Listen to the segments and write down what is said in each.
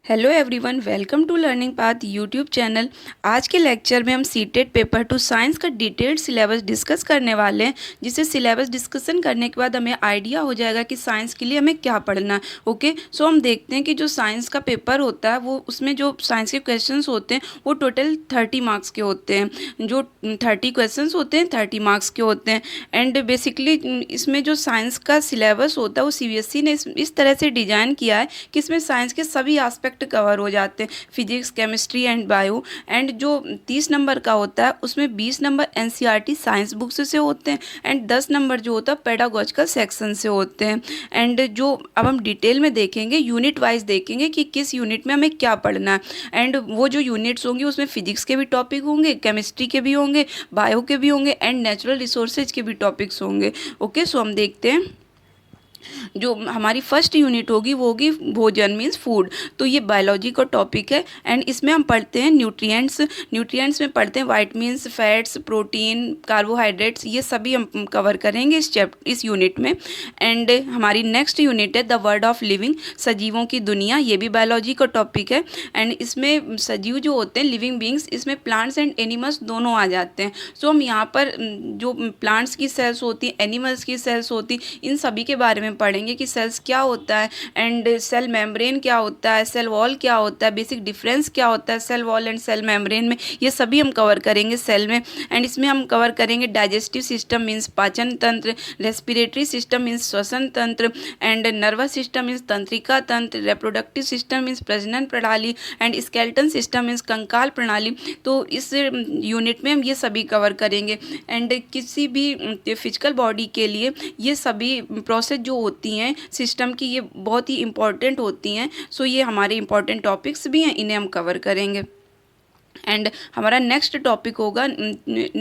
Hello everyone, welcome to learning path YouTube channel. आज के lecture में हम सीटेट पेपर टू साइंस का डिटेल्ड सिलेबस डिस्कस करने वाले हैं, जिसे सिलेबस डिस्कशन करने के बाद हमें आइडिया हो जाएगा कि साइंस के लिए हमें क्या पढ़ना है। ओके, सो हम देखते हैं कि जो साइंस का पेपर होता है वो उसमें जो साइंस के क्वेश्चंस होते हैं वो टोटल 30 मार्क्स के होते हैं। जो 30 क्वेश्चंस होते हैं 30 मार्क्स के होते हैं। एंड बेसिकली इसमें जो साइंस का सिलेबस होता है वो सीबीएसई ने इस तरह से डिज़ाइन किया है कि इसमें साइंस के सभी एस्पेक्ट कवर हो जाते हैं, physics, chemistry and bio. And जो 30 नंबर का होता है उसमें 20 नंबर एनसीईआरटी साइंस बुक्स से होते हैं एंड 10 नंबर जो होता है पेडागोजिकल सेक्शन से होते हैं। एंड जो अब हम डिटेल में देखेंगे, यूनिट वाइज देखेंगे कि किस यूनिट में हमें क्या पढ़ना है। एंड वो जो यूनिट्स होंगी उसमें फिजिक्स के भी टॉपिक होंगे, केमिस्ट्री के भी होंगे, बायो के भी होंगे एंड नेचुरल रिसोर्सेज के भी टॉपिक्स होंगे। ओके, सो हम देखते हैं। जो हमारी फर्स्ट यूनिट होगी वो होगी भोजन मीन्स फूड। तो ये बायोलॉजी का टॉपिक है एंड इसमें हम पढ़ते हैं न्यूट्रिएंट्स। न्यूट्रिएंट्स में पढ़ते हैं वाइटमिन्स, फैट्स, प्रोटीन, कार्बोहाइड्रेट्स, ये सभी हम कवर करेंगे इस यूनिट में। एंड हमारी नेक्स्ट यूनिट है द वर्ल्ड ऑफ लिविंग, सजीवों की दुनिया। ये भी बायोलॉजी का टॉपिक है एंड इसमें सजीव जो होते हैं लिविंग बींग्स, इसमें प्लांट्स एंड एनिमल्स दोनों आ जाते हैं। सो हम यहाँ पर जो प्लांट्स की सेल्स होती हैं, एनिमल्स की सेल्स होती, इन सभी के बारे में पढ़ेंगे कि सेल्स क्या होता है एंड सेल मेम्ब्रेन क्या होता है, सेल वॉल क्या होता है, बेसिक डिफरेंस क्या होता है cell wall and cell membrane में, ये सभी हम कवर करेंगे सेल में। एंड इसमें हम कवर करेंगे डाइजेस्टिव सिस्टम मीन्स पाचन तंत्र, रेस्पिरेटरी सिस्टम मीन्स श्वसन तंत्र एंड नर्वस सिस्टम मीन्स तंत्रिका तंत्र, रिप्रोडक्टिव सिस्टम मीन्स प्रजनन प्रणाली एंड स्केलेटन सिस्टम मीन्स कंकाल प्रणाली। तो इस यूनिट में हम ये सभी कवर करेंगे। एंड किसी भी फिजिकल बॉडी के लिए ये सभी प्रोसेस जो होती हैं सिस्टम की, ये बहुत ही इंपॉर्टेंट होती हैं। सो ये हमारे इंपॉर्टेंट टॉपिक्स भी हैं, इन्हें हम कवर करेंगे। एंड हमारा नेक्स्ट टॉपिक होगा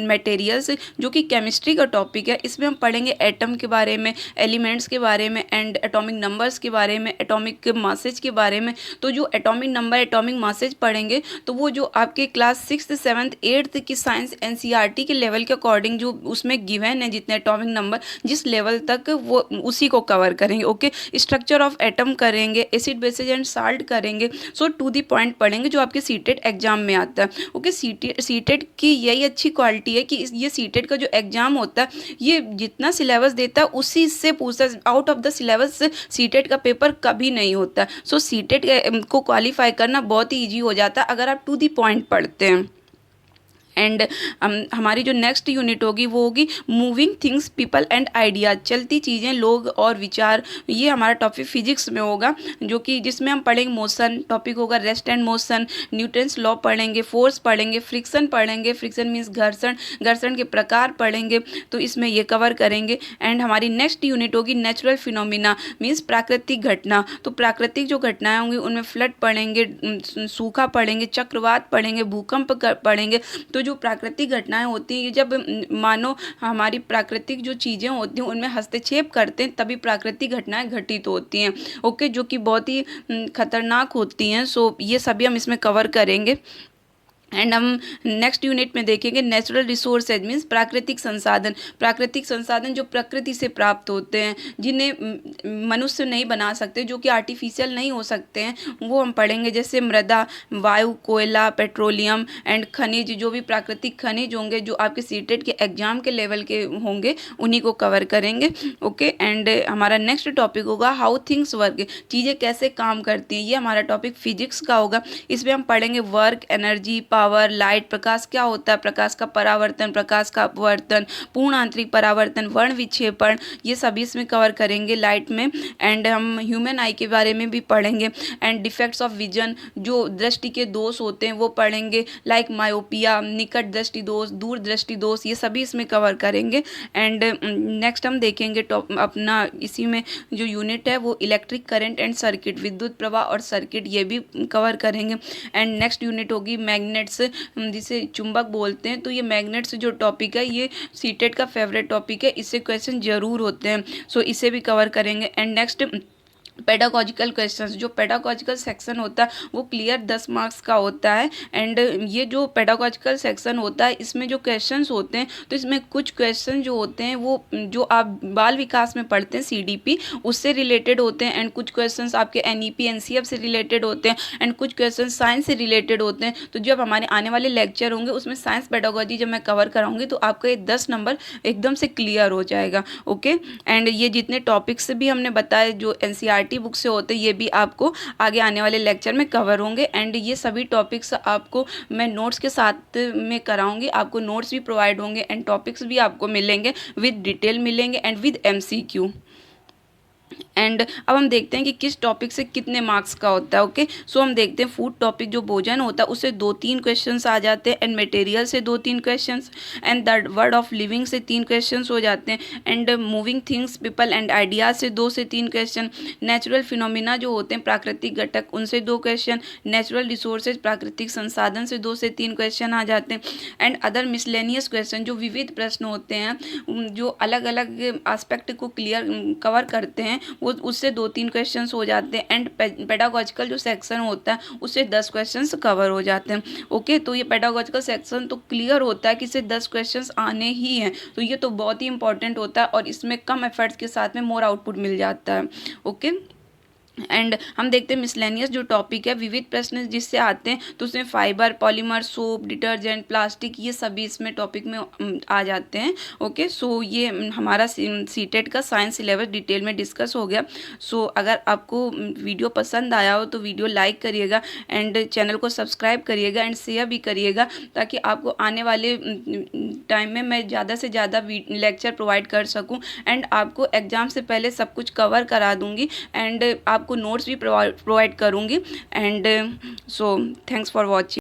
मटेरियल्स, जो कि केमिस्ट्री का टॉपिक है। इसमें हम पढ़ेंगे एटम के बारे में, एलिमेंट्स के बारे में एंड एटॉमिक नंबर्स के बारे में, एटॉमिक मासेज के बारे में। तो जो एटॉमिक नंबर, एटॉमिक मासेज पढ़ेंगे तो वो जो आपके क्लास 6th 7th 8th की साइंस एनसीईआरटी के लेवल के अकॉर्डिंग जो उसमें गिवन है जितने एटॉमिक नंबर जिस लेवल तक, वो उसी को कवर करेंगे। ओके, स्ट्रक्चर ऑफ एटम करेंगे, एसिड बेसिस एंड साल्ट करेंगे। सो टू दी पॉइंट पढ़ेंगे जो आपके सीटेट एग्जाम में आता है। ओके, सीटेट की यही अच्छी क्वालिटी है कि ये सीटेट का जो एग्जाम होता है ये जितना सिलेबस देता है उसी से पूछता है, out of the syllabus CTET का पेपर कभी नहीं होता। सो सीटेट को क्वालिफाई करना बहुत ही ईजी हो जाता है अगर आप टू दी पॉइंट पढ़ते हैं। एंड हमारी जो नेक्स्ट यूनिट होगी वो होगी moving things people and ideas, चलती चीज़ें, लोग और विचार। ये हमारा टॉपिक फिजिक्स में होगा, जो कि जिसमें हम पढ़ेंगे मोशन, टॉपिक होगा rest and motion, Newton's law पढ़ेंगे, फोर्स पढ़ेंगे, फ्रिक्शन पढ़ेंगे, फ्रिक्शन मीन्स घर्षण, घर्षण के प्रकार पढ़ेंगे। तो इसमें ये कवर करेंगे। एंड हमारी नेक्स्ट यूनिट होगी नेचुरल फिनोमिना मीन्स प्राकृतिक घटना। तो प्राकृतिक जो घटनाएं होंगी उनमें फ्लड पढ़ेंगे, सूखा पढ़ेंगे, चक्रवात पढ़ेंगे, भूकंप पढ़ेंगे। तो जो प्राकृतिक घटनाएं होती हैं, जब मानो हमारी प्राकृतिक जो चीज़ें होती हैं उनमें हस्तक्षेप करते हैं तभी प्राकृतिक घटनाएं घटित होती हैं। ओके, जो कि बहुत ही खतरनाक होती हैं। सो ये सभी हम इसमें कवर करेंगे। एंड हम नेक्स्ट यूनिट में देखेंगे नेचुरल रिसोर्सेज मीन्स प्राकृतिक संसाधन। प्राकृतिक संसाधन जो प्रकृति से प्राप्त होते हैं, जिन्हें मनुष्य नहीं बना सकते, जो कि आर्टिफिशियल नहीं हो सकते हैं, वो हम पढ़ेंगे। जैसे मृदा, वायु, कोयला, पेट्रोलियम एंड खनिज, जो भी प्राकृतिक खनिज होंगे जो आपके सीटेट के एग्जाम के लेवल के होंगे उन्हीं को कवर करेंगे। ओके, एंड हमारा नेक्स्ट टॉपिक होगा हाउ थिंग्स वर्क, चीज़ें कैसे काम करती हैं। ये हमारा टॉपिक फिजिक्स का होगा। इसमें हम पढ़ेंगे वर्क, एनर्जी, पावर, लाइट, प्रकाश क्या होता है, प्रकाश का परावर्तन, प्रकाश का अपवर्तन, पूर्ण आंतरिक परावर्तन, वर्ण विक्षेपण, ये सभी इसमें कवर करेंगे लाइट में। एंड हम ह्यूमन आई के बारे में भी पढ़ेंगे। एंड डिफेक्ट्स ऑफ विजन, जो दृष्टि के दोष होते हैं वो पढ़ेंगे, लाइक मायोपिया, निकट दृष्टि दोष, दूर दृष्टि दोष, ये सभी इसमें कवर करेंगे। एंड नेक्स्ट हम देखेंगे अपना इसी में जो यूनिट है वो इलेक्ट्रिक करंट एंड सर्किट, विद्युत प्रवाह और सर्किट, ये भी कवर करेंगे। एंड नेक्स्ट यूनिट होगी मैग्नेट, जिसे चुंबक बोलते हैं। तो ये मैग्नेट्स जो टॉपिक है ये सीटेट का फेवरेट टॉपिक है, इससे क्वेश्चन जरूर होते हैं। सो इसे भी कवर करेंगे। एंड नेक्स्ट पेडागोजिकल क्वेश्चंस, जो पेडागोजिकल सेक्शन होता है वो क्लियर 10 मार्क्स का होता है। एंड ये जो पेडागोजिकल सेक्शन होता है इसमें जो क्वेश्चंस होते हैं तो इसमें कुछ क्वेश्चन जो होते हैं वो जो आप बाल विकास में पढ़ते हैं सीडीपी उससे रिलेटेड होते हैं, एंड कुछ क्वेश्चंस आपके एनईपी एनसीएफ से रिलेटेड होते हैं, एंड कुछ क्वेश्चन साइंस से रिलेटेड होते हैं। तो जब हमारे आने वाले लेक्चर होंगे उसमें साइंस पेडागोजी जब मैं कवर कराऊंगी तो आपका ये 10 नंबर एकदम से क्लियर हो जाएगा। ओके, एंड ये जितने टॉपिक्स भी हमने बताए जो एनसीईआरटी बुक से होते हैं ये भी आपको आगे आने वाले लेक्चर में कवर होंगे, एंड ये सभी टॉपिक्स आपको मैं नोट्स के साथ में कराऊंगी। आपको नोट्स भी प्रोवाइड होंगे एंड टॉपिक्स भी आपको मिलेंगे, विद डिटेल मिलेंगे एंड विद एमसीक्यू। एंड अब हम देखते हैं कि किस टॉपिक से कितने मार्क्स का होता है। ओके, सो हम देखते हैं फूड टॉपिक जो भोजन होता है उससे 2-3 क्वेश्चंस आ जाते हैं, एंड मटेरियल से 2-3 questions, and the word of living से 3 क्वेश्चंस हो जाते हैं, and moving things people and ideas से 2 से 3 क्वेश्चन, नेचुरल फिनोमिना जो होते हैं प्राकृतिक घटक उनसे 2 क्वेश्चन, नेचुरल रिसोर्सेज प्राकृतिक संसाधन से 2 से 3 क्वेश्चन आ जाते हैं, एंड अदर मिसलेनियस क्वेश्चन जो विविध प्रश्न होते हैं जो अलग अलग एस्पेक्ट को क्लियर कवर करते हैं वो उससे 2-3 क्वेश्चंस हो जाते हैं, एंड पेडागोजिकल जो सेक्शन होता है उससे 10 क्वेश्चंस कवर हो जाते हैं। ओके, तो ये पेडागोजिकल सेक्शन तो क्लियर होता है कि इससे 10 क्वेश्चंस आने ही हैं, तो ये तो बहुत ही इंपॉर्टेंट होता है और इसमें कम एफर्ट्स के साथ में मोर आउटपुट मिल जाता है। ओके, एंड हम देखते हैं मिसलेनियस जो टॉपिक है विविध प्रश्न जिससे आते हैं तो उसमें fibre, polymer, soap, detergent, plastic ये सभी इसमें टॉपिक में आ जाते हैं। ओके, सो ये हमारा सीटेट का साइंस सिलेबस डिटेल में डिस्कस हो गया। सो अगर आपको वीडियो पसंद आया हो तो वीडियो लाइक करिएगा एंड चैनल को सब्सक्राइब करिएगा एंड शेयर भी करिएगा, ताकि आपको आने वाले टाइम में मैं ज़्यादा से ज़्यादा लेक्चर प्रोवाइड कर सकूँ, एंड आपको एग्ज़ाम से पहले सब कुछ कवर करा दूँगी, एंड आपको नोट्स भी प्रोवाइड करूँगी। And so thanks for watching.